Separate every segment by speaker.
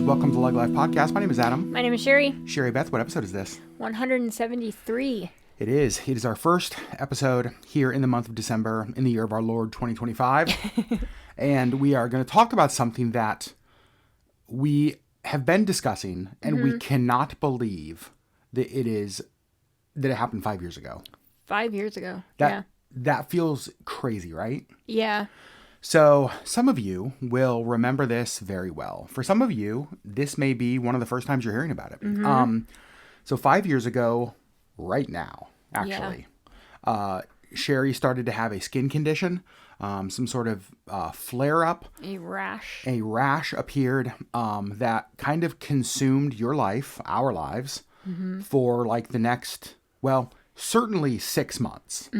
Speaker 1: Welcome to LeggLife Podcast. My name is Adam.
Speaker 2: My name is Sherri.
Speaker 1: Sherri Beth, what episode is this?
Speaker 2: 173.
Speaker 1: It is. It is our first episode here in the month of December in the year of our Lord 2025. And we are going to talk about something that we have been discussing and we cannot believe that it happened 5 years ago.
Speaker 2: 5 years ago.
Speaker 1: That feels crazy, right?
Speaker 2: Yeah.
Speaker 1: So some of you will remember this very well. For some of you, this may be one of the first times you're hearing about it. So 5 years ago, right now, actually, Sherri started to have a skin condition, some sort of flare-up.
Speaker 2: A rash.
Speaker 1: A rash appeared that kind of consumed your life, our lives, for like the next, well, certainly 6 months.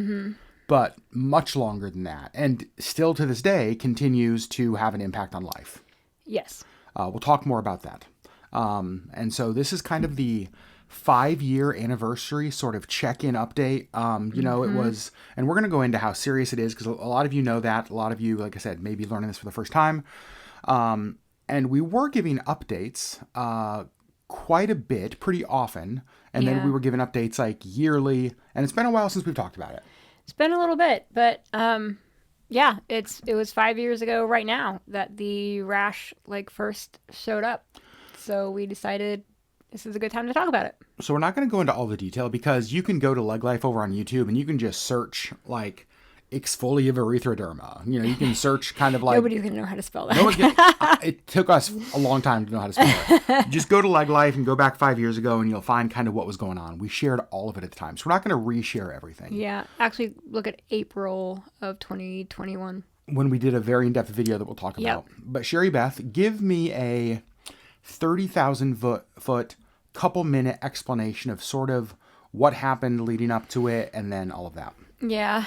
Speaker 1: But much longer than that. And still to this day continues to have an impact on life.
Speaker 2: Yes.
Speaker 1: We'll talk more about that. And so this is kind of the 5-year anniversary sort of check-in update. It was, and we're going to go into how serious it is because a lot of you know that. A lot of you, like I said, may be learning this for the first time. And we were giving updates quite a bit, pretty often. And then we were giving updates like yearly. And it's been a while since we've talked about it.
Speaker 2: It's been a little bit, but it was 5 years ago right now that the rash first showed up. So we decided this is a good time to talk about it.
Speaker 1: So we're not going to go into all the detail because you can go to LeggLife over on YouTube and you can just search exfoliative erythroderma. You can search kind of like...
Speaker 2: Nobody's going to know how to spell that.
Speaker 1: It took us a long time to know how to spell it. Just go to LeggLife and go back 5 years ago and you'll find kind of what was going on. We shared all of it at the time. So we're not going to reshare everything.
Speaker 2: Yeah. Actually, look at April of 2021.
Speaker 1: When we did a very in-depth video that we'll talk about. But Sherri Beth, give me a 30,000 foot, couple minute explanation of sort of what happened leading up to it and then all of that.
Speaker 2: Yeah.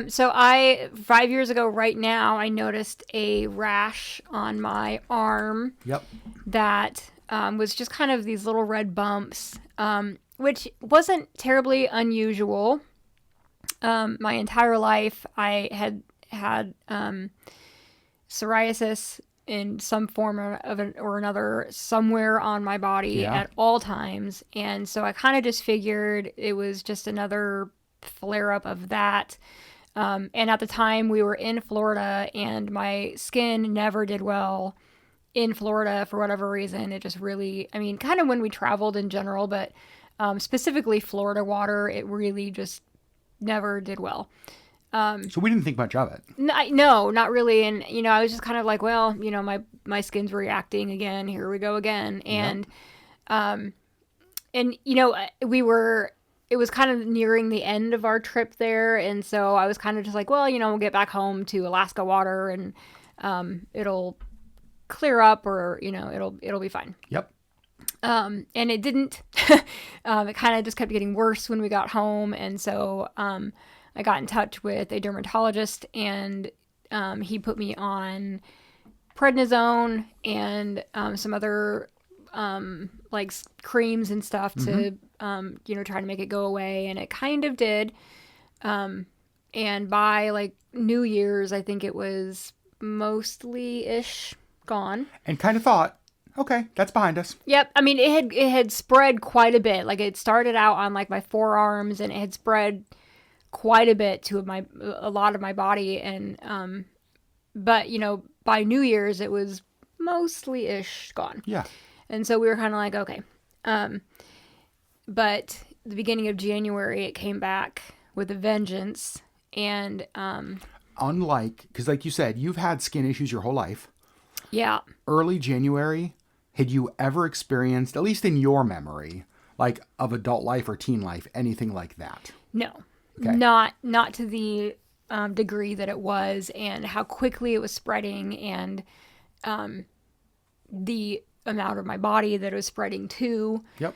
Speaker 2: So 5 years ago right now, I noticed a rash on my arm.
Speaker 1: Yep.
Speaker 2: That was just kind of these little red bumps, which wasn't terribly unusual. My entire life, I had psoriasis in some form or another somewhere on my body at all times. And so I kind of just figured it was just another flare-up of that. And at the time we were in Florida and my skin never did well in Florida for whatever reason. It just really, kind of when we traveled in general, but specifically Florida water, it really just never did well.
Speaker 1: So we didn't think much of it.
Speaker 2: No, not really. And, I was just kind of like, well, my skin's reacting again. Here we go again. And, it was kind of nearing the end of our trip there. And so I was kind of just like, well, we'll get back home to Alaska water and it'll clear up or, it'll be fine.
Speaker 1: Yep.
Speaker 2: And it didn't. It kind of just kept getting worse when we got home. And so I got in touch with a dermatologist and he put me on prednisone and some other creams and stuff to try to make it go away, and it kind of did. And by New Year's, I think it was mostly-ish gone.
Speaker 1: And kind of thought, okay, that's behind us.
Speaker 2: Yep. It had spread quite a bit. It started out on my forearms, and it had spread quite a bit to a lot of my body, and but by New Year's it was mostly-ish gone.
Speaker 1: Yeah. And
Speaker 2: so we were kind of like, okay. But the beginning of January, it came back with a vengeance. And
Speaker 1: because like you said, you've had skin issues your whole life.
Speaker 2: Yeah.
Speaker 1: Early January, had you ever experienced, at least in your memory, of adult life or teen life, anything like that?
Speaker 2: No.
Speaker 1: Okay.
Speaker 2: Not to the degree that it was, and how quickly it was spreading, and the amount of my body that it was spreading to.
Speaker 1: Yep.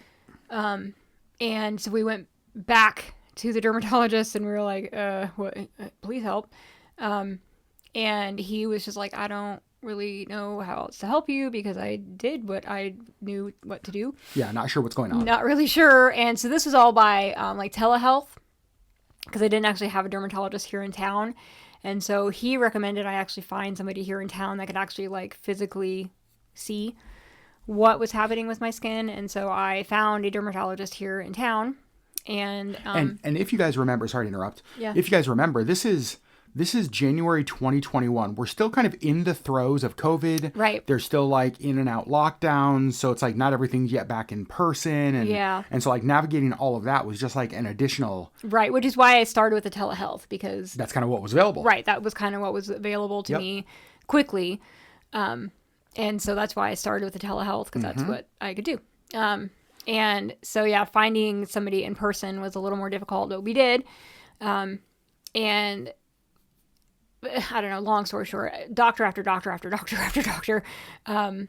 Speaker 2: And so we went back to the dermatologist and we were like, what, please help. And he was just like, I don't really know how else to help you because I did what I knew what to do.
Speaker 1: Yeah. Not sure what's going on.
Speaker 2: Not really sure. And so this was all by, telehealth, because I didn't actually have a dermatologist here in town. And so he recommended I actually find somebody here in town that could actually physically see what was happening with my skin. And so I found a dermatologist here in town. And
Speaker 1: if you guys remember, sorry to interrupt.
Speaker 2: Yeah.
Speaker 1: If you guys remember, this is January 2021. We're still kind of in the throes of COVID.
Speaker 2: Right.
Speaker 1: There's still like in and out lockdowns. So it's like not everything's yet back in person. And so like navigating all of that was just like an additional.
Speaker 2: Right. Which is why I started with the telehealth, because
Speaker 1: that's kind of what was available.
Speaker 2: Right. That was kind of what was available to me quickly. And so that's why I started with the telehealth, because that's what I could do. And so, yeah, finding somebody in person was a little more difficult, but we did. And I don't know, long story short, doctor after doctor after doctor after doctor. I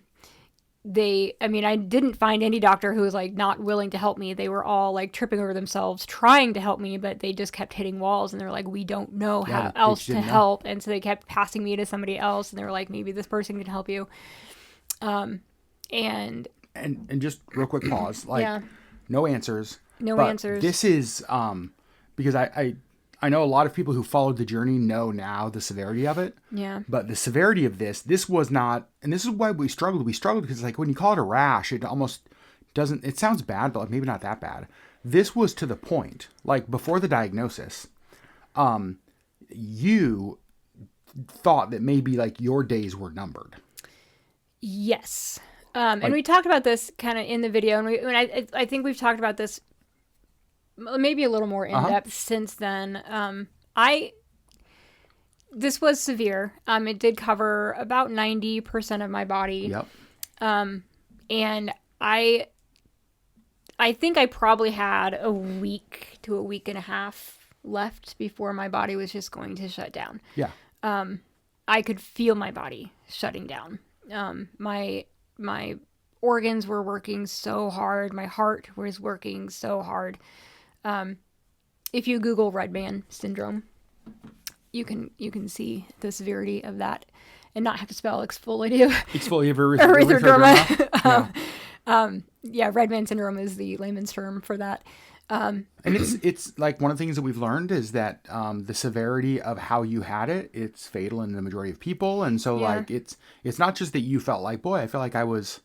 Speaker 2: didn't find any doctor who was like not willing to help me. They were all like tripping over themselves trying to help me, but they just kept hitting walls, and they're like, we don't know how else to help. And so they kept passing me to somebody else, and they were like, maybe this person can help you. And
Speaker 1: just real quick pause, like no answers.
Speaker 2: No
Speaker 1: but
Speaker 2: answers.
Speaker 1: This is because I know a lot of people who followed the journey know now the severity of it.
Speaker 2: Yeah.
Speaker 1: But the severity of this was not, and this is why we struggled. We struggled because like when you call it a rash, it almost doesn't, it sounds bad, but like maybe not that bad. This was to the point, like before the diagnosis, you thought that maybe like your days were numbered.
Speaker 2: Yes. And we talked about this kind of in the video, and I think we've talked about this maybe a little more in depth since then. This was severe. It did cover about 90% of my body.
Speaker 1: Yep.
Speaker 2: And I think I probably had a week to a week and a half left before my body was just going to shut down.
Speaker 1: Yeah.
Speaker 2: I could feel my body shutting down. My organs were working so hard. My heart was working so hard. If you Google red man syndrome, you can see the severity of that and not have to spell exfoliative erythroderma. Red man syndrome is the layman's term for that.
Speaker 1: And it's like one of the things that we've learned is that the severity of how you had it, it's fatal in the majority of people. And so like it's not just that you felt like, boy, I felt like I was,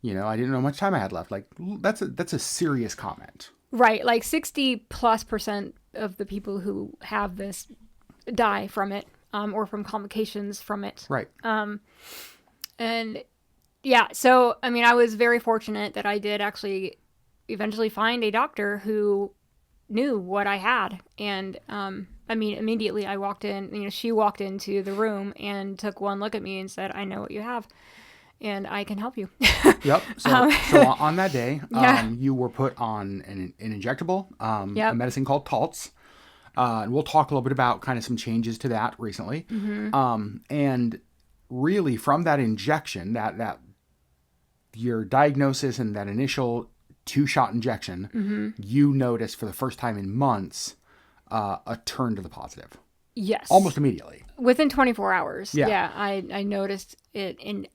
Speaker 1: I didn't know how much time I had left. Like that's a serious comment.
Speaker 2: Right. Like 60+% of the people who have this die from it, or from complications from it.
Speaker 1: Right.
Speaker 2: And yeah, so, I was very fortunate that I did actually eventually find a doctor who knew what I had. And, immediately I walked in, she walked into the room and took one look at me and said, I know what you have and I can help you.
Speaker 1: Yep. So on that day, you were put on an injectable, a medicine called Taltz. And we'll talk a little bit about kind of some changes to that recently. Mm-hmm. And really from that injection, that your diagnosis and that initial 2-shot injection, you noticed for the first time in months a turn to the positive.
Speaker 2: Yes.
Speaker 1: Almost immediately.
Speaker 2: Within 24 hours.
Speaker 1: Yeah.
Speaker 2: I noticed it in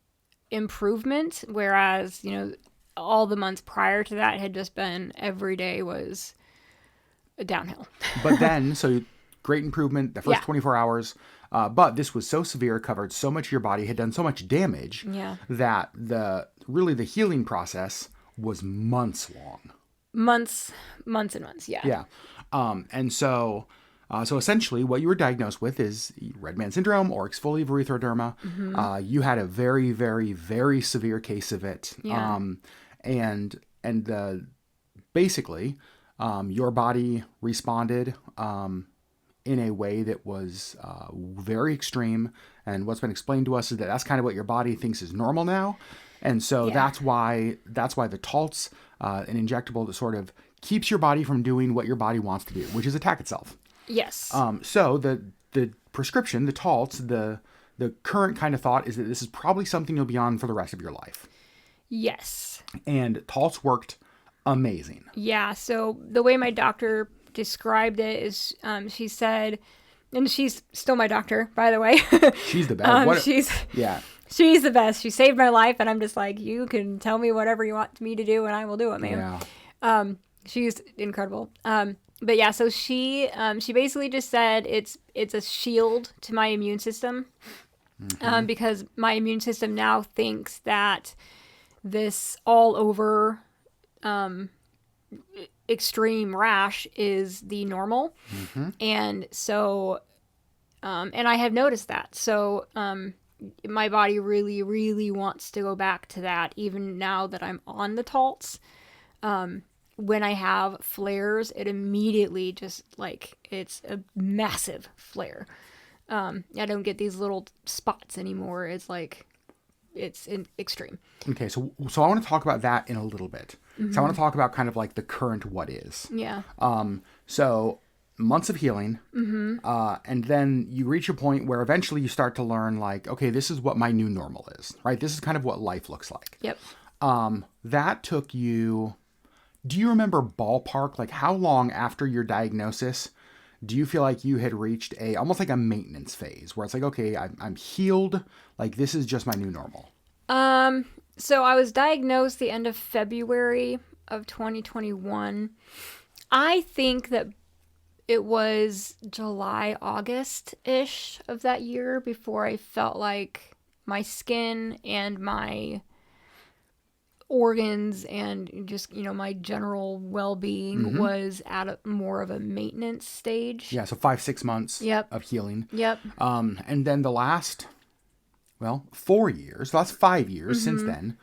Speaker 2: improvement, whereas, all the months prior to that had just been every day was downhill. But then,
Speaker 1: so great improvement the first 24 hours. But this was so severe, covered so much of your body, had done so much damage that the healing process was months long.
Speaker 2: Months and months. Yeah.
Speaker 1: Yeah. And so essentially what you were diagnosed with is red man syndrome or exfoliative erythroderma. Mm-hmm. You had a very, very, very severe case of it.
Speaker 2: Yeah.
Speaker 1: Basically, your body responded in a way that was very extreme. And what's been explained to us is that that's kind of what your body thinks is normal now. And so that's why the Taltz, an injectable that sort of keeps your body from doing what your body wants to do, which is attack itself.
Speaker 2: Yes.
Speaker 1: So the prescription, the Taltz, the current kind of thought is that this is probably something you'll be on for the rest of your life.
Speaker 2: Yes.
Speaker 1: And Taltz worked amazing.
Speaker 2: Yeah. So the way my doctor described it is, she said, and she's still my doctor, by the way.
Speaker 1: She's the best.
Speaker 2: She's the best. She saved my life, and I'm just like, you can tell me whatever you want me to do, and I will do it, ma'am. Yeah. She's incredible. But yeah, so she basically just said it's a shield to my immune system, because my immune system now thinks that this all over extreme rash is the normal. And so, and I have noticed that. So, my body really, really wants to go back to that, even now that I'm on the Taltz. When I have flares, it immediately just like, it's a massive flare. I don't get these little spots anymore. It's like, it's extreme.
Speaker 1: Okay, so I want to talk about that in a little bit. So I want to talk about kind of like the current what is.
Speaker 2: Yeah.
Speaker 1: So months of healing, and then you reach a point where eventually you start to learn like, okay, this is what my new normal is, right? This is kind of what life looks like.
Speaker 2: Yep.
Speaker 1: That took you, do you remember ballpark, like how long after your diagnosis do you feel like you had reached almost like a maintenance phase where it's like, okay, I'm healed, like this is just my new normal?
Speaker 2: So I was diagnosed the end of February of 2021. I think that it was July, August-ish of that year before I felt like my skin and my organs and just, my general well-being was at more of a maintenance stage.
Speaker 1: Yeah, so 5-6 months of healing.
Speaker 2: Yep.
Speaker 1: And then the last, 4 years, the last 5 years since then,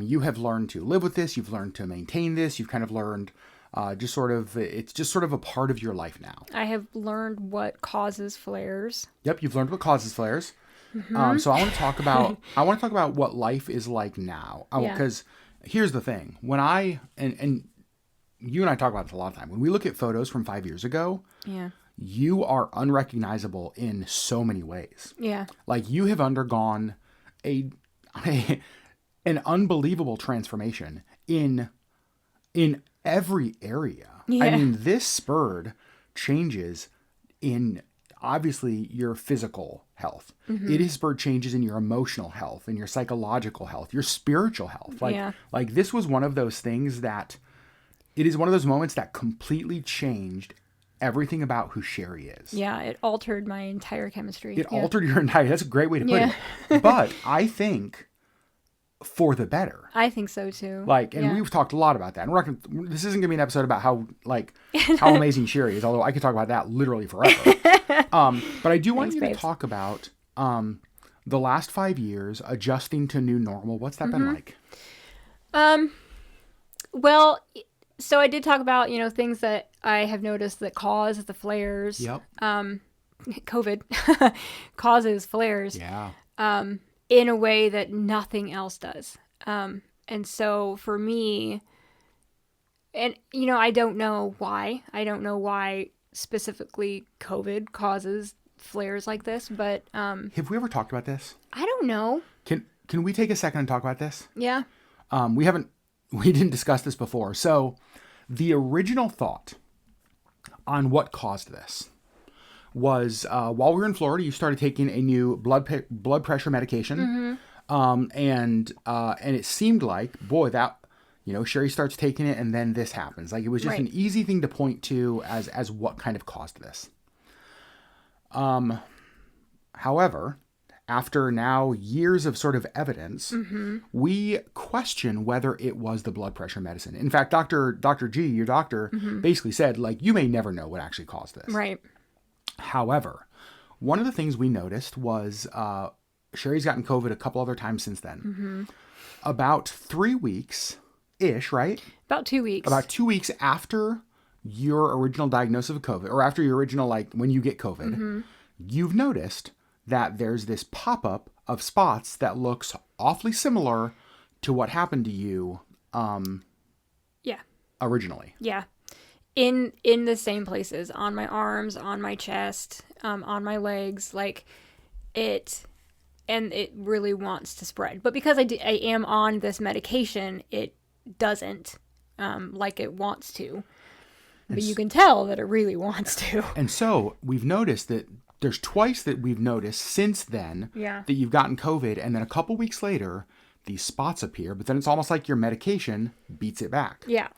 Speaker 1: you have learned to live with this. You've learned to maintain this. You've kind of learned it's just sort of a part of your life now.
Speaker 2: I have learned what causes flares.
Speaker 1: Yep, you've learned what causes flares. So I want to talk about what life is like now. Because here's the thing: when and you and I talk about this a lot of time. When we look at photos from 5 years ago, you are unrecognizable in so many ways.
Speaker 2: Yeah,
Speaker 1: like you have undergone an unbelievable transformation in every area.
Speaker 2: Yeah.
Speaker 1: I mean, this spurred changes in obviously your physical health. It has spurred changes in your emotional health, in your psychological health, your spiritual health. Like this was one of those things that it is one of those moments that completely changed everything about who Sherri is.
Speaker 2: Yeah, it altered my entire chemistry.
Speaker 1: It altered your entire, that's a great way to put it. But I think for the better.
Speaker 2: I think so too.
Speaker 1: And we've talked a lot about that. And this isn't going to be an episode about how amazing Sherri is, although I could talk about that literally forever. But I do want you to talk about the last 5 years adjusting to new normal. What's that been like?
Speaker 2: Well, so I did talk about, things that I have noticed that cause the flares.
Speaker 1: Yep.
Speaker 2: COVID causes flares.
Speaker 1: Yeah.
Speaker 2: In a way that nothing else does. And so for me, and, I don't know why. I don't know why specifically COVID causes flares like this, but...
Speaker 1: have we ever talked about this?
Speaker 2: I don't know.
Speaker 1: Can we take a second and talk about this?
Speaker 2: Yeah.
Speaker 1: We didn't discuss this before. So the original thought on what caused this was while we were in Florida, you started taking a new blood pressure medication. And it seemed like, boy, that, Sherri starts taking it and then this happens. Like it was just an easy thing to point to as what kind of caused this. However, after now years of sort of evidence, we question whether it was the blood pressure medicine. In fact, Dr. G, your doctor, basically said, like, you may never know what actually caused this.
Speaker 2: Right.
Speaker 1: However, one of the things we noticed was Sherri's gotten COVID a couple other times since then. About 3 weeks-ish, right?
Speaker 2: About 2 weeks.
Speaker 1: About 2 weeks after your original diagnosis of COVID, or after your original, like, when you get COVID, you've noticed that there's this pop-up of spots that looks awfully similar to what happened to you originally.
Speaker 2: Yeah. In the same places, on my arms, on my chest, on my legs, like it really wants to spread. But because I am on this medication, it doesn't like it wants to. But you can tell that it really wants to.
Speaker 1: And so we've noticed that there's twice that we've noticed since then that you've gotten COVID, and then a couple weeks later, these spots appear, but then it's almost like your medication beats it back.
Speaker 2: Yeah.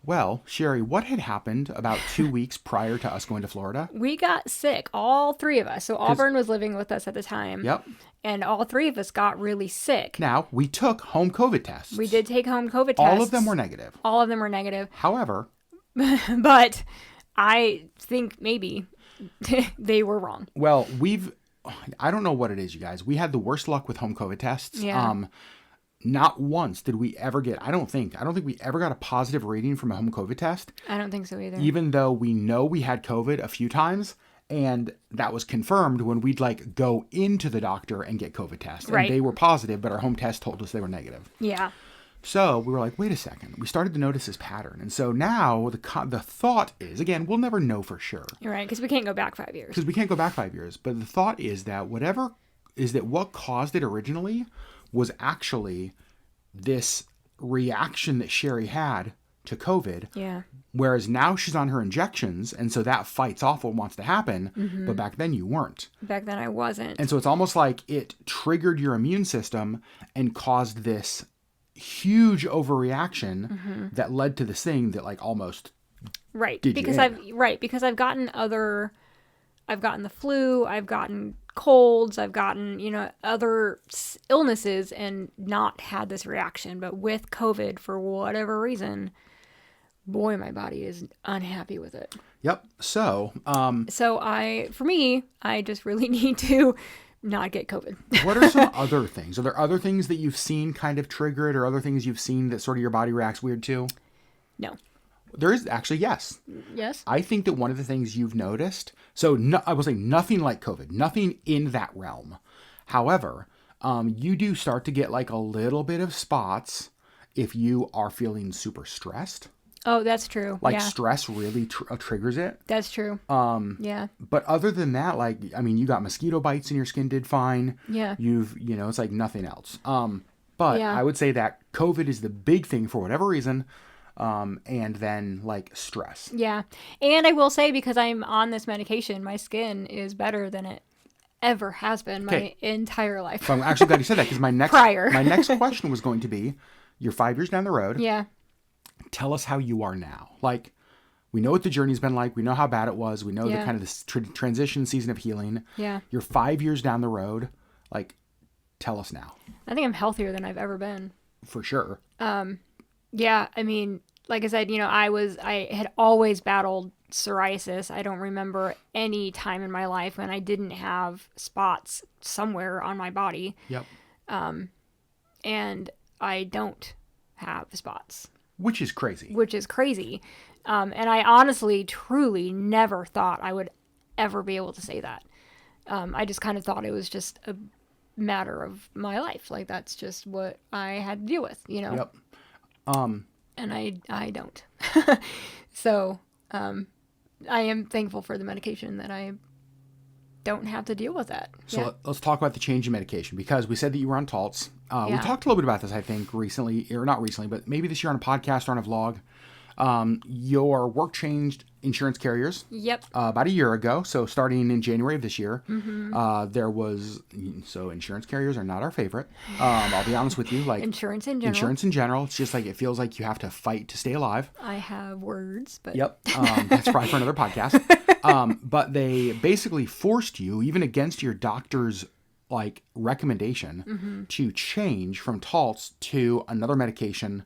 Speaker 1: Well, Sherri, what had happened about 2 weeks prior to us going to Florida?
Speaker 2: We got sick, all three of us. So Auburn was living with us at the time.
Speaker 1: Yep.
Speaker 2: And all three of us got really sick.
Speaker 1: Now, we took home COVID tests.
Speaker 2: We did take home COVID tests.
Speaker 1: All of them were negative.
Speaker 2: All of them were negative.
Speaker 1: However,
Speaker 2: but I think maybe they were wrong.
Speaker 1: Well, I don't know what it is, you guys. We had the worst luck with home COVID tests.
Speaker 2: Yeah.
Speaker 1: Not once did we ever get, I don't think we ever got a positive reading from a home COVID test.
Speaker 2: I don't think so either.
Speaker 1: Even though we know we had COVID a few times, and that was confirmed when we'd like go into the doctor and get COVID tests. And
Speaker 2: Right.
Speaker 1: they were positive, but our home test told us they were negative.
Speaker 2: Yeah.
Speaker 1: So we were like, wait a second. We started to notice this pattern. And so now the thought is, again, we'll never know for sure.
Speaker 2: You're right, because we can't go back 5 years.
Speaker 1: Because we can't go back 5 years. But the thought is that what caused it originally was actually this reaction that Sherri had to COVID.
Speaker 2: Yeah.
Speaker 1: Whereas now she's on her injections, and so that fights off what wants to happen.
Speaker 2: Mm-hmm.
Speaker 1: But back then you weren't.
Speaker 2: Back then I wasn't.
Speaker 1: And so it's almost like it triggered your immune system and caused this huge overreaction that led to this thing that like almost
Speaker 2: Right.
Speaker 1: did
Speaker 2: Because
Speaker 1: you in.
Speaker 2: because I've gotten the flu, I've gotten colds, I've gotten, other illnesses and not had this reaction. But with COVID, for whatever reason, boy, my body is unhappy with it.
Speaker 1: Yep. So,
Speaker 2: For me, I just really need to not get COVID.
Speaker 1: what are some other things? Are there other things that you've seen kind of trigger it, or other things you've seen that sort of your body reacts weird to?
Speaker 2: No.
Speaker 1: There is actually, yes.
Speaker 2: Yes?
Speaker 1: I think that one of the things you've noticed, I will say nothing like COVID, nothing in that realm. However, you do start to get like a little bit of spots if you are feeling super stressed.
Speaker 2: Oh, that's true.
Speaker 1: Like
Speaker 2: yeah.
Speaker 1: stress really triggers it.
Speaker 2: That's true. Yeah.
Speaker 1: But other than that, you got mosquito bites and your skin did fine.
Speaker 2: Yeah.
Speaker 1: It's like nothing else. But
Speaker 2: Yeah.
Speaker 1: I would say that COVID is the big thing for whatever reason. And then like stress.
Speaker 2: Yeah. And I will say, because I'm on this medication, my skin is better than it ever has been my entire life.
Speaker 1: So I'm actually glad you said that, because my next question was going to be, you're 5 years down the road.
Speaker 2: Yeah.
Speaker 1: Tell us how you are now. Like, we know what the journey's been like. We know how bad it was. We know the kind of this transition season of healing.
Speaker 2: Yeah.
Speaker 1: You're 5 years down the road. Like, tell us now.
Speaker 2: I think I'm healthier than I've ever been.
Speaker 1: For sure.
Speaker 2: Yeah. I mean, like I said, I had always battled psoriasis. I don't remember any time in my life when I didn't have spots somewhere on my body.
Speaker 1: Yep.
Speaker 2: And I don't have spots.
Speaker 1: Which is crazy.
Speaker 2: And I honestly, truly never thought I would ever be able to say that. I just kind of thought it was just a matter of my life. Like, that's just what I had to deal with,
Speaker 1: Yep.
Speaker 2: And I don't. So, I am thankful for the medication that I don't have to deal with that.
Speaker 1: So let's talk about the change in medication, because we said that you were on Taltz. We talked a little bit about this, I think, recently, or not recently, but maybe this year on a podcast or on a vlog. Your work changed insurance carriers.
Speaker 2: Yep.
Speaker 1: About a year ago. So starting in January of this year, insurance carriers are not our favorite. I'll be honest with you. Like
Speaker 2: Insurance in general.
Speaker 1: Insurance in general. It's just like, it feels like you have to fight to stay alive.
Speaker 2: I have words, but...
Speaker 1: Yep. That's probably for another podcast. But they basically forced you, even against your doctor's recommendation, to change from Taltz to another medication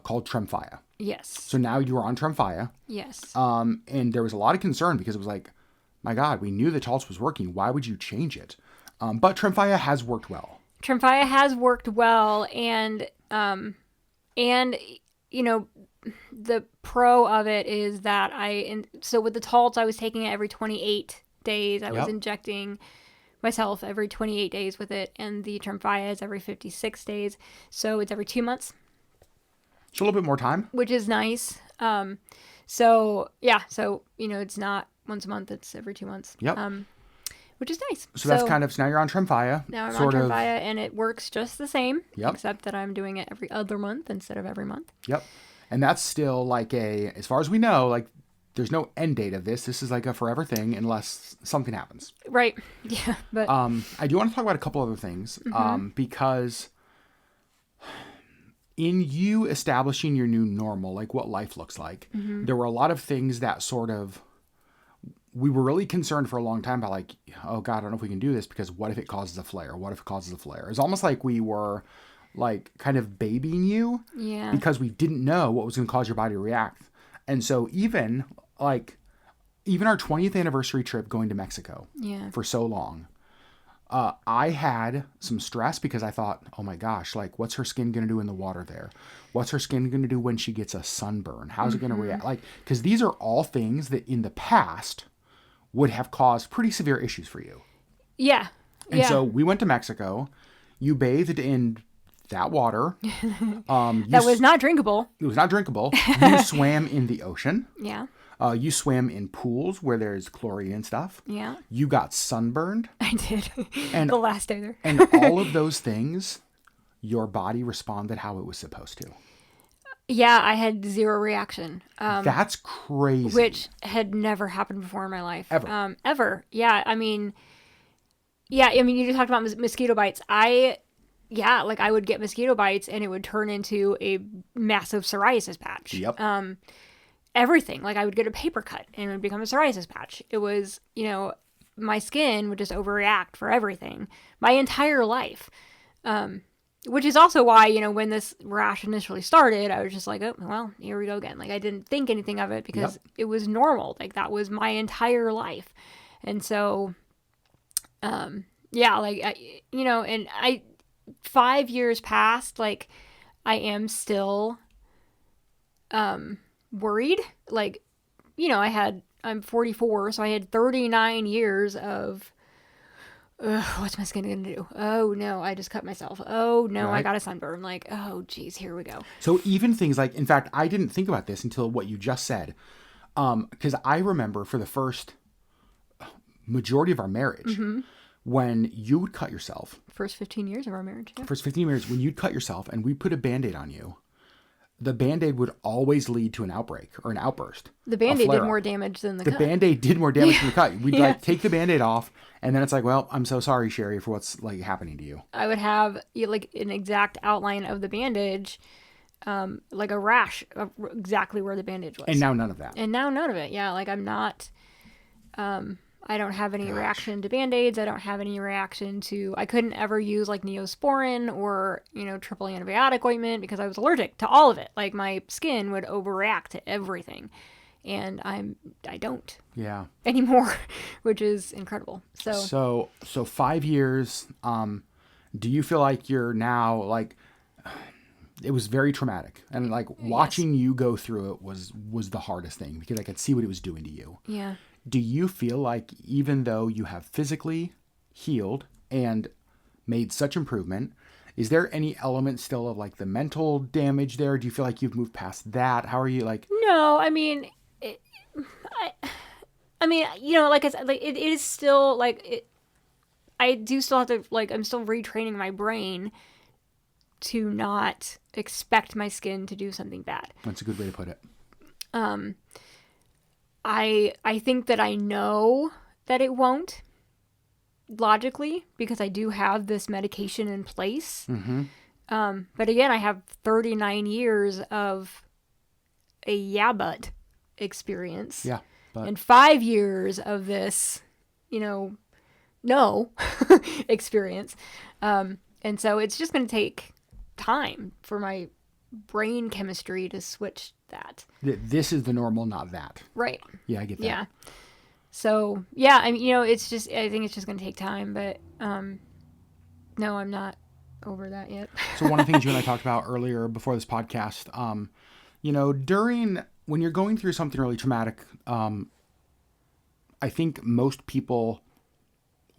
Speaker 1: called Tremfya.
Speaker 2: Yes.
Speaker 1: So now you are on Tremfya.
Speaker 2: Yes.
Speaker 1: And there was a lot of concern, because it was like, my God, we knew that Taltz was working. Why would you change it? But Tremfya has worked well.
Speaker 2: Tremfya has worked well, and the pro of it is that so with the Taltz, I was taking it every 28 days. I was injecting myself every 28 days with it, and the Tremfya is every 56 days. So it's every 2 months.
Speaker 1: It's a little bit more time.
Speaker 2: Which is nice. It's not once a month, it's every 2 months.
Speaker 1: Yep.
Speaker 2: Which is nice.
Speaker 1: So that's kind of, so now you're on Tremfya.
Speaker 2: Now I'm on Tremfya, and it works just the same.
Speaker 1: Yep.
Speaker 2: Except that I'm doing it every other month instead of every month.
Speaker 1: Yep. And that's still like as far as we know, like, there's no end date of this. This is like a forever thing unless something happens.
Speaker 2: Right. Yeah. But
Speaker 1: I do want to talk about a couple other things, because in you establishing your new normal, like what life looks like, there were a lot of things that sort of, we were really concerned for a long time about like, oh God, I don't know if we can do this because what if it causes a flare? What if it causes a flare? It's almost like we were like kind of babying you because we didn't know what was going to cause your body to react. And so even our 20th anniversary trip going to Mexico for so long, I had some stress because I thought, oh my gosh, like what's her skin going to do in the water there? What's her skin going to do when she gets a sunburn? How's it going to react? Like, because these are all things that in the past would have caused pretty severe issues for you.
Speaker 2: Yeah.
Speaker 1: And so we went to Mexico. You bathed in that water.
Speaker 2: That was not drinkable.
Speaker 1: It was not drinkable. You swam in the ocean.
Speaker 2: Yeah.
Speaker 1: You swam in pools where there's chlorine and stuff.
Speaker 2: Yeah.
Speaker 1: You got sunburned.
Speaker 2: I did.
Speaker 1: And
Speaker 2: the last day there.
Speaker 1: And all of those things, your body responded how it was supposed to.
Speaker 2: Yeah, I had zero reaction.
Speaker 1: That's crazy.
Speaker 2: Which had never happened before in my life.
Speaker 1: Ever.
Speaker 2: Ever. Yeah, I mean, you just talked about mosquito bites. I would get mosquito bites and it would turn into a massive psoriasis patch.
Speaker 1: Yep.
Speaker 2: Everything. Like I would get a paper cut and it would become a psoriasis patch. It was, my skin would just overreact for everything my entire life. Which is also why, when this rash initially started, I was just like, oh, well, here we go again. Like I didn't think anything of it because it was normal. Like that was my entire life. And so, 5 years passed, like I am still, worried. Like, I'm 44, so I had 39 years of, what's my skin going to do? Oh no, I just cut myself. Oh no, right. I got a sunburn. Like, oh geez, here we go.
Speaker 1: So even things like, in fact, I didn't think about this until what you just said. Because I remember for the first majority of our marriage, when you would cut yourself.
Speaker 2: First 15 years of our marriage. Yeah.
Speaker 1: First 15 years, when you'd cut yourself and we put a Band-Aid on you, the Band-Aid would always lead to an outbreak or an outburst.
Speaker 2: The Band-Aid did more damage than the cut.
Speaker 1: The Band-Aid did more damage than the cut. We'd take the Band-Aid off and then it's like, well, I'm so sorry, Sherri, for what's like happening to you.
Speaker 2: I would have like an exact outline of the bandage, like a rash of exactly where the bandage was.
Speaker 1: And now none of that.
Speaker 2: And now none of it. Yeah. Like I'm not, I don't have any reaction to Band-Aids. I don't have any reaction to, I couldn't ever use like Neosporin or, triple antibiotic ointment because I was allergic to all of it. Like my skin would overreact to everything. And I don't anymore, which is incredible.
Speaker 1: So 5 years, do you feel like you're now like, it was very traumatic and like watching you go through it was the hardest thing because I could see what it was doing to you.
Speaker 2: Yeah.
Speaker 1: Do you feel like even though you have physically healed and made such improvement, is there any element still of like the mental damage there? Do you feel like you've moved past that? How are you like?
Speaker 2: No, I mean, like I said, like it is still like I do still have to like, I'm still retraining my brain to not expect my skin to do something bad.
Speaker 1: That's a good way to put it.
Speaker 2: I think that I know that it won't logically because I do have this medication in place. But again, I have 39 years of a but experience.
Speaker 1: Yeah. But...
Speaker 2: And 5 years of this, no experience. And so it's just going to take time for my brain chemistry to switch that.
Speaker 1: This is the normal, not that.
Speaker 2: Right.
Speaker 1: Yeah, I get that.
Speaker 2: Yeah. So, yeah, I mean, it's just, I think it's just going to take time, but no, I'm not over that yet.
Speaker 1: So one of the things you and I talked about earlier before this podcast, when you're going through something really traumatic, I think most people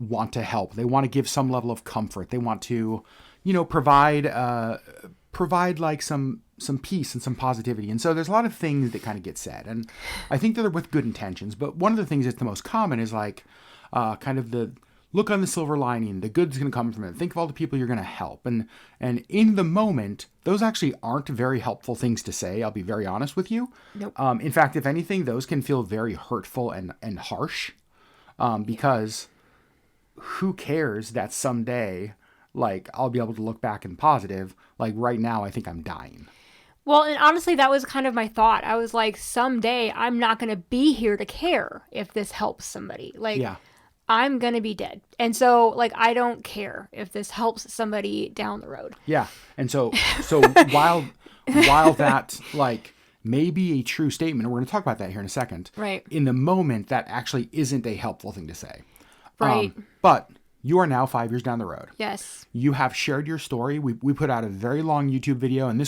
Speaker 1: want to help. They want to give some level of comfort. They want to, provide like some peace and some positivity. And so there's a lot of things that kind of get said. And I think that they're with good intentions. But one of the things that's the most common is like kind of the look on the silver lining. The good's going to come from it. Think of all the people you're going to help. And in the moment, those actually aren't very helpful things to say. I'll be very honest with you.
Speaker 2: Nope.
Speaker 1: In fact, if anything, those can feel very hurtful and harsh because who cares that someday like I'll be able to look back and positive. Like right now, I think I'm dying.
Speaker 2: Well, and honestly, that was kind of my thought. I was like, someday I'm not going to be here to care if this helps somebody. Like,
Speaker 1: Yeah.
Speaker 2: I'm going to be dead. And so, like, I don't care if this helps somebody down the road.
Speaker 1: Yeah. And so while that, like, may be a true statement, and we're going to talk about that here in a second.
Speaker 2: Right.
Speaker 1: In the moment, that actually isn't a helpful thing to say.
Speaker 2: Right.
Speaker 1: But you are now 5 years down the road.
Speaker 2: Yes.
Speaker 1: You have shared your story. We put out a very long YouTube video, and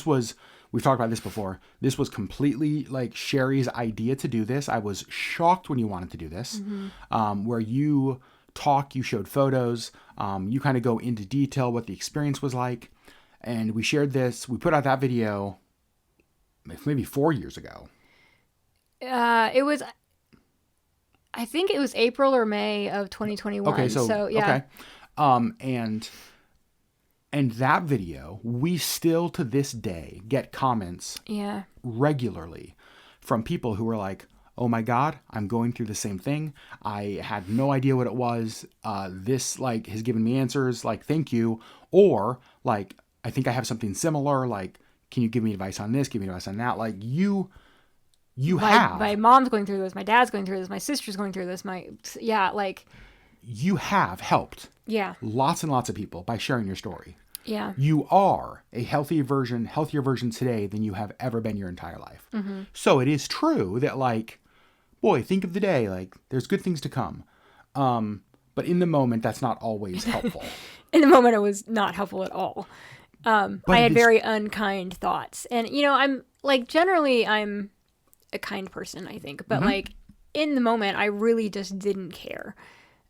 Speaker 1: we've talked about this before. This was completely like Sherri's idea to do this. I was shocked when you wanted to do this, where you showed photos, you kind of go into detail what the experience was like. And we shared this. We put out that video maybe 4 years ago.
Speaker 2: I think it was April or May of 2021.
Speaker 1: Okay, so
Speaker 2: yeah.
Speaker 1: Okay. And that video, we still to this day get comments regularly from people who are like, oh my God, I'm going through the same thing. I had no idea what it was. This like has given me answers. Like, thank you. Or like, I think I have something similar. Like, can you give me advice on this? Give me advice on that. Like
Speaker 2: my mom's going through this. My dad's going through this. My sister's going through this.
Speaker 1: You have helped.
Speaker 2: Yeah.
Speaker 1: Lots and lots of people by sharing your story.
Speaker 2: Yeah.
Speaker 1: You are a healthier version today than you have ever been your entire life. Mm-hmm. So it is true that like, boy, think of the day, like there's good things to come. But in the moment, that's not always helpful.
Speaker 2: In the moment, it was not helpful at all. I had very unkind thoughts. And, I'm like, generally I'm a kind person, I think. But like in the moment, I really just didn't care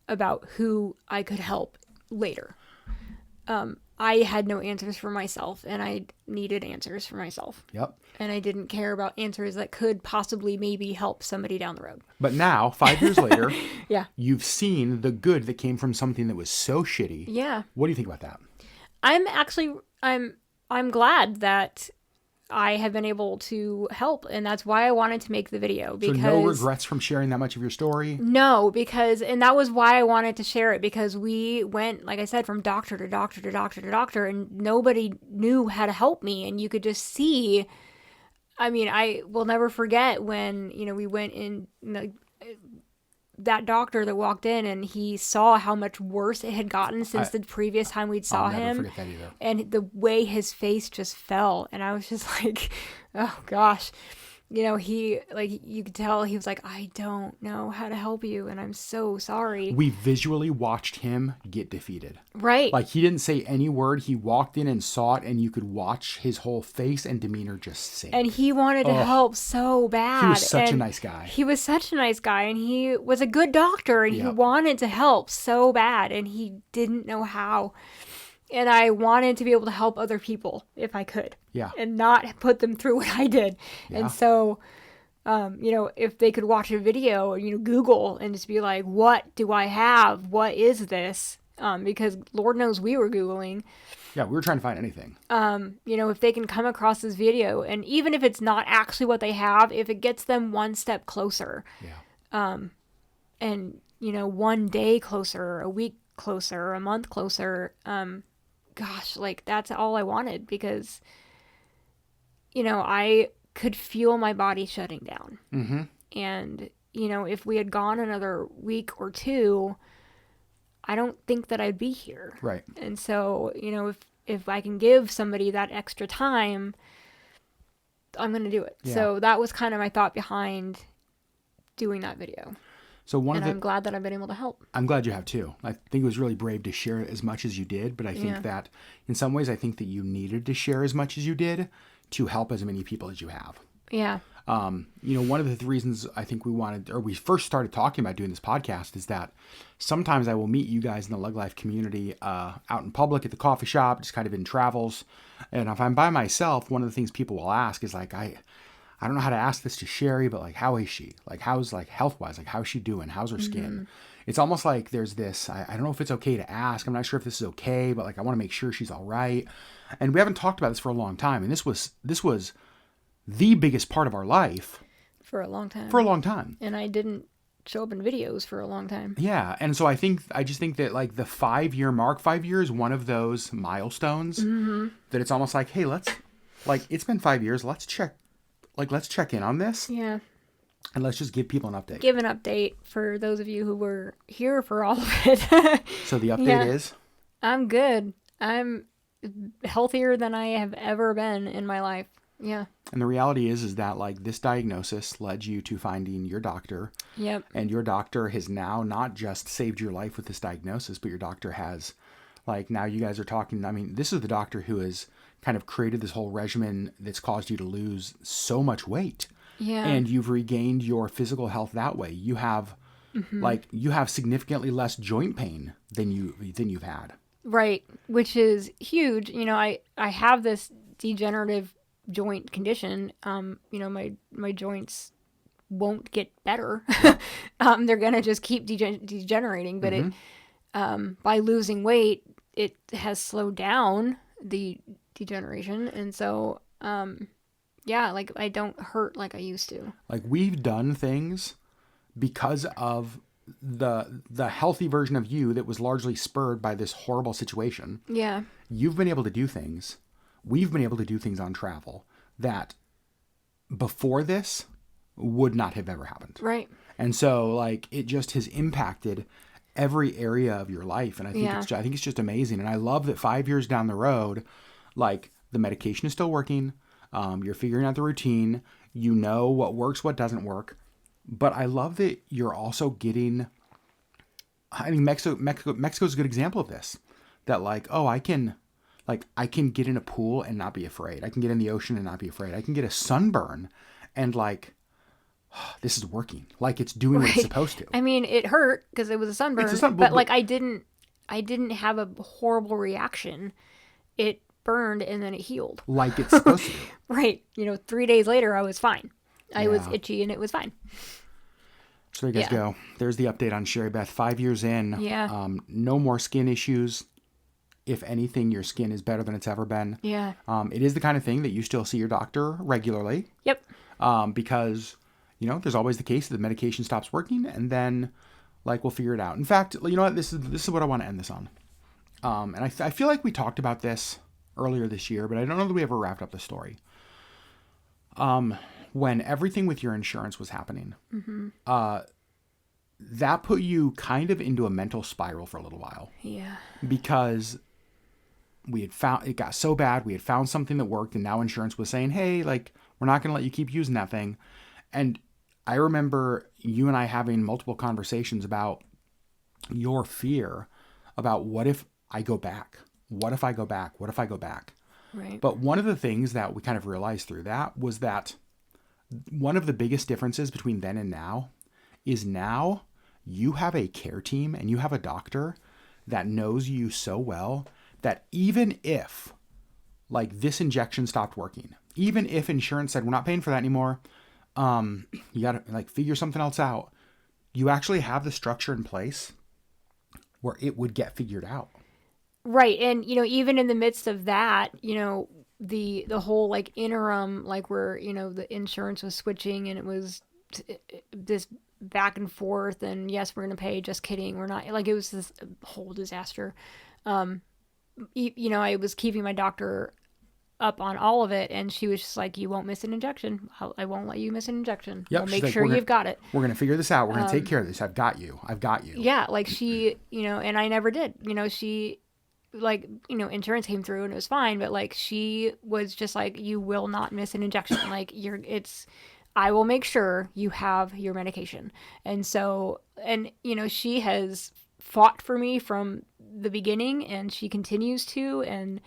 Speaker 2: about who I could help later. I had no answers for myself, and I needed answers for myself.
Speaker 1: Yep.
Speaker 2: And I didn't care about answers that could possibly maybe help somebody down the road.
Speaker 1: But now, 5 years later,
Speaker 2: yeah,
Speaker 1: you've seen the good that came from something that was so shitty.
Speaker 2: Yeah.
Speaker 1: What do you think about that?
Speaker 2: I'm glad that I have been able to help, and that's why I wanted to make the video. Because
Speaker 1: so no regrets from sharing that much of your story?
Speaker 2: No, and that was why I wanted to share it, because we went, like I said, from doctor to doctor to doctor to doctor, and nobody knew how to help me, and you could just see. I mean, I will never forget when, we went in, that doctor that walked in and he saw how much worse it had gotten since the previous time we'd saw him.
Speaker 1: I'll never forget that either.
Speaker 2: And the way his face just fell. And I was just like, oh gosh. He, like, you could tell he was like, I don't know how to help you, and I'm so sorry.
Speaker 1: We visually watched him get defeated.
Speaker 2: Right.
Speaker 1: Like, he didn't say any word. He walked in and saw it, and you could watch his whole face and demeanor just sink.
Speaker 2: And he wanted to help so bad.
Speaker 1: He was such a nice guy.
Speaker 2: He was such a nice guy, and he was a good doctor, and he wanted to help so bad, and he didn't know how. And I wanted to be able to help other people if I could.
Speaker 1: Yeah.
Speaker 2: And not put them through what I did. Yeah. And so, if they could watch a video, Google and just be like, what do I have? What is this? Because Lord knows we were Googling.
Speaker 1: Yeah, we were trying to find anything.
Speaker 2: If they can come across this video, and even if it's not actually what they have, if it gets them one step closer.
Speaker 1: Yeah.
Speaker 2: And, one day closer, a week closer, a month closer, gosh, like that's all I wanted, because, I could feel my body shutting down.
Speaker 1: Mm-hmm.
Speaker 2: And, if we had gone another week or two, I don't think that I'd be here.
Speaker 1: Right.
Speaker 2: And so, if I can give somebody that extra time, I'm going to do it. Yeah. So that was kind of my thought behind doing that video.
Speaker 1: So
Speaker 2: I'm glad that I've been able to help.
Speaker 1: I'm glad you have too. I think it was really brave to share as much as you did, but I think that in some ways, I think that you needed to share as much as you did to help as many people as you have.
Speaker 2: Yeah.
Speaker 1: One of the reasons I think we first started talking about doing this podcast is that sometimes I will meet you guys in the LeggLife community out in public at the coffee shop, just kind of in travels. And if I'm by myself, one of the things people will ask is like, I don't know how to ask this to Sherri, but like, how is she? Like, how's like health-wise? Like, how's she doing? How's her skin? Mm-hmm. It's almost like there's this, I don't know if it's okay to ask. I'm not sure if this is okay, but like, I want to make sure she's all right. And we haven't talked about this for a long time. And this was the biggest part of our life.
Speaker 2: For a long time.
Speaker 1: For a long time.
Speaker 2: And I didn't show up in videos for a long time.
Speaker 1: Yeah. And so I just think that like the 5-year mark, 5 years, one of those milestones that it's almost like, hey, it's been 5 years. Let's check in on this.
Speaker 2: Yeah.
Speaker 1: And let's just give people an update.
Speaker 2: Give an update for those of you who were here for all of it.
Speaker 1: So the update is?
Speaker 2: I'm good. I'm healthier than I have ever been in my life. Yeah.
Speaker 1: And the reality is that like this diagnosis led you to finding your doctor.
Speaker 2: Yep.
Speaker 1: And your doctor has now not just saved your life with this diagnosis, but your doctor has, like, now you guys are talking. I mean, this is the doctor who has kind of created this whole regimen that's caused you to lose so much weight.
Speaker 2: Yeah.
Speaker 1: And you've regained your physical health that way. You have you have significantly less joint pain than you've had.
Speaker 2: Right. Which is huge. You know, I have this degenerative joint condition. You know, my joints won't get better. They're going to just keep degenerating, but it by losing weight, it has slowed down the degeneration. And so yeah, like I don't hurt like I used to.
Speaker 1: Like we've done things because of the healthy version of you that was largely spurred by this horrible situation.
Speaker 2: Yeah.
Speaker 1: You've been able to do things. We've been able to do things on travel that before this would not have ever happened.
Speaker 2: Right.
Speaker 1: And so like it just has impacted every area of your life. And I think I think it's just amazing. And I love that 5 years down the road, like the medication is still working. You're figuring out the routine. You know what works, what doesn't work. But I love that you're also getting, I mean, Mexico's a good example of this. That like, oh, I can get in a pool and not be afraid. I can get in the ocean and not be afraid. I can get a sunburn and like, oh, this is working. Like it's doing what it's supposed to.
Speaker 2: I mean, it hurt because it was a sunburn, but like I didn't have a horrible reaction. It burned and then it healed.
Speaker 1: Like it's supposed to do.
Speaker 2: Right. You know, 3 days later, I was fine. I was itchy and it was fine.
Speaker 1: So there you guys go. There's the update on Sherri Beth. 5 years in.
Speaker 2: Yeah.
Speaker 1: No more skin issues. If anything, your skin is better than it's ever been.
Speaker 2: Yeah.
Speaker 1: It is the kind of thing that you still see your doctor regularly. Yep. Because, you know, there's always the case that the medication stops working and then, like, we'll figure it out. In fact, you know what? This is what I want to end this on. And I feel like we talked about this earlier this year, but I don't know that we ever wrapped up the story. When everything with your insurance was happening, that put you kind of into a mental spiral for a little while. Yeah. Because we had found, it got so bad, we had found something that worked, and now insurance was saying, hey, like, we're not going to let you keep using that thing. And I remember you and I having multiple conversations about your fear about what if I go back? What if I go back? What if I go back? Right. But one of the things that we kind of realized through that was that one of the biggest differences between then and now is now you have a care team and you have a doctor that knows you so well that even if like this injection stopped working, even if insurance said we're not paying for that anymore, you got to like figure something else out, you actually have the structure in place where it would get figured out.
Speaker 2: Right. And, you know, even in the midst of that, you know, the whole like interim, like where, you know, the insurance was switching and it was this back and forth and yes, we're going to pay. Just kidding. We're not. Like it was this whole disaster. You know, I was keeping my doctor up on all of it and she was just like, you won't miss an injection. I won't let you miss an injection.
Speaker 1: Yep,
Speaker 2: I'll make sure you've got it.
Speaker 1: We're going to figure this out. We're going to take care of this. I've got you.
Speaker 2: Yeah. Like she, you know, and I never did, you know, she, like, you know, insurance came through and it was fine, but like she was just like, you will not miss an injection. Like I will make sure you have your medication. And so, and you know, she has fought for me from the beginning and she continues to, and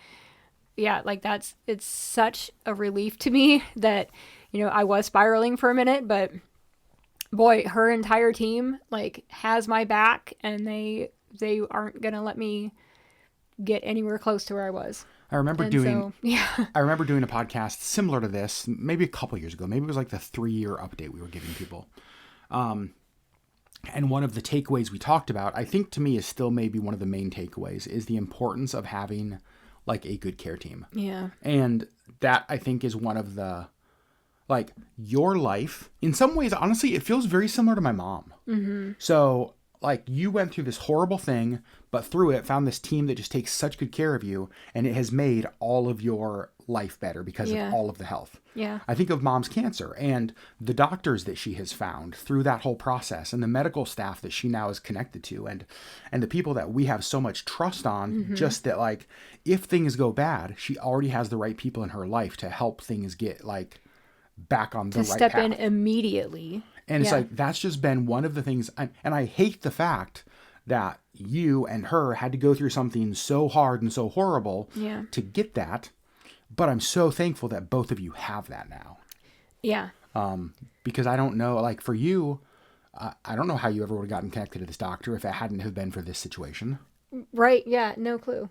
Speaker 2: yeah, like it's such a relief to me that, you know, I was spiraling for a minute, but boy, her entire team like has my back and they aren't going to let me get anywhere close to where I was.
Speaker 1: I remember doing a podcast similar to this, maybe a couple years ago. Maybe it was like the 3-year update we were giving people. And one of the takeaways we talked about, I think to me is still maybe one of the main takeaways, is the importance of having like a good care team. Yeah. And that I think is one of the like your life, in some ways, honestly, it feels very similar to my mom. Mm-hmm. So like you went through this horrible thing, but through it found this team that just takes such good care of you, and it has made all of your life better because of all of the health.
Speaker 2: Yeah.
Speaker 1: I think of mom's cancer and the doctors that she has found through that whole process, and the medical staff that she now is connected to, and the people that we have so much trust on, just that like if things go bad, she already has the right people in her life to help things get like back on the right path.
Speaker 2: To step in immediately.
Speaker 1: And it's like, that's just been one of the things, and I hate the fact that you and her had to go through something so hard and so horrible to get that. But I'm so thankful that both of you have that now.
Speaker 2: Yeah.
Speaker 1: Because I don't know, like for you, I don't know how you ever would have gotten connected to this doctor if it hadn't have been for this situation.
Speaker 2: Right. Yeah. No clue.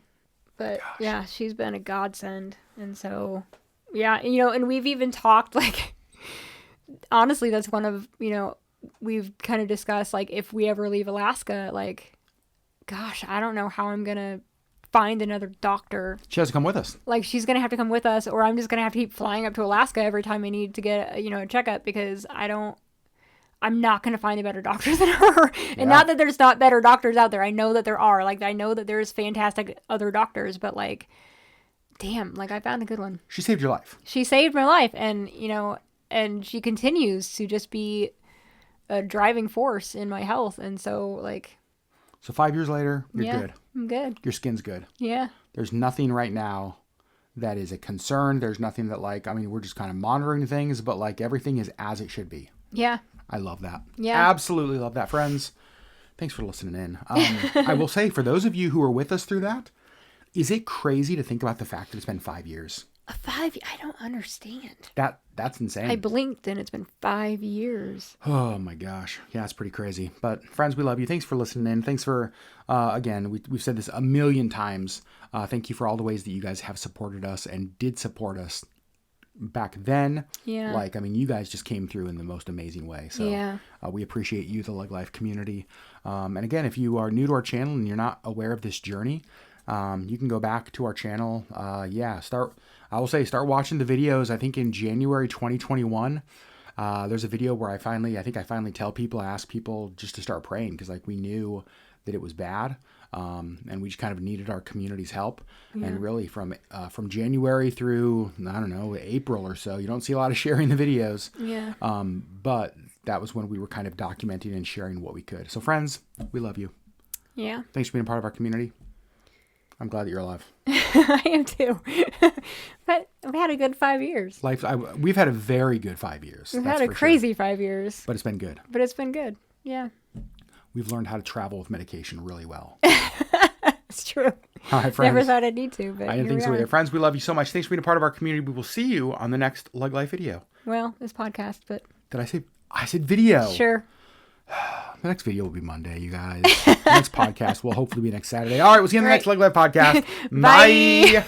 Speaker 2: But yeah, she's been a godsend. And so, yeah, you know, and we've even talked like, honestly, that's one of, you know, we've kind of discussed like if we ever leave Alaska, like, gosh, I don't know how I'm going to find another doctor.
Speaker 1: She has to come with us.
Speaker 2: Like she's going to have to come with us, or I'm just going to have to keep flying up to Alaska every time I need to get, you know, a checkup, because I'm not going to find a better doctor than her. And not that there's not better doctors out there. I know that there are. Like, I know that there's fantastic other doctors, but like, damn, like I found a good one.
Speaker 1: She saved your life.
Speaker 2: She saved my life. And, you know, and she continues to just be a driving force in my health. And so like.
Speaker 1: So 5 years later, you're good.
Speaker 2: I'm good.
Speaker 1: Your skin's good.
Speaker 2: Yeah.
Speaker 1: There's nothing right now that is a concern. There's nothing that like, I mean, we're just kind of monitoring things, but like everything is as it should be.
Speaker 2: Yeah.
Speaker 1: I love that.
Speaker 2: Yeah.
Speaker 1: Absolutely love that, friends. Thanks for listening in. I will say, for those of you who are with us through that, is it crazy to think about the fact that it's been 5 years?
Speaker 2: I don't understand.
Speaker 1: That's insane.
Speaker 2: I blinked and it's been 5 years.
Speaker 1: Oh my gosh. Yeah, it's pretty crazy. But friends, we love you. Thanks for listening in. Thanks for, again, we've said this a million times. Thank you for all the ways that you guys have supported us and did support us back then.
Speaker 2: Yeah.
Speaker 1: Like, I mean, you guys just came through in the most amazing way. So we appreciate you, the LeggLife community. And again, if you are new to our channel and you're not aware of this journey, you can go back to our channel. I will say, start watching the videos. I think in January 2021, there's a video where I finally ask people just to start praying, because like we knew that it was bad. And we just kind of needed our community's help. Yeah. And really from January through, I don't know, April or so, you don't see a lot of sharing the videos.
Speaker 2: Yeah.
Speaker 1: But that was when we were kind of documenting and sharing what we could. So friends, we love you.
Speaker 2: Yeah.
Speaker 1: Thanks for being a part of our community. I'm glad that you're alive.
Speaker 2: I am too. But we had a good 5 years.
Speaker 1: We've had a very good 5 years.
Speaker 2: We've had a crazy 5 years.
Speaker 1: But it's been good.
Speaker 2: Yeah.
Speaker 1: We've learned how to travel with medication really well.
Speaker 2: It's true.
Speaker 1: All right, friends.
Speaker 2: Never thought I'd need to, but I didn't think so either.
Speaker 1: Friends, we love you so much. Thanks for being a part of our community. We will see you on the next LeggLife video.
Speaker 2: Well, this podcast, but...
Speaker 1: Did I say... I said video.
Speaker 2: Sure.
Speaker 1: The next video will be Monday, you guys. The next podcast will hopefully be next Saturday. All right, we'll see you on the next LeggLife podcast.
Speaker 2: Bye.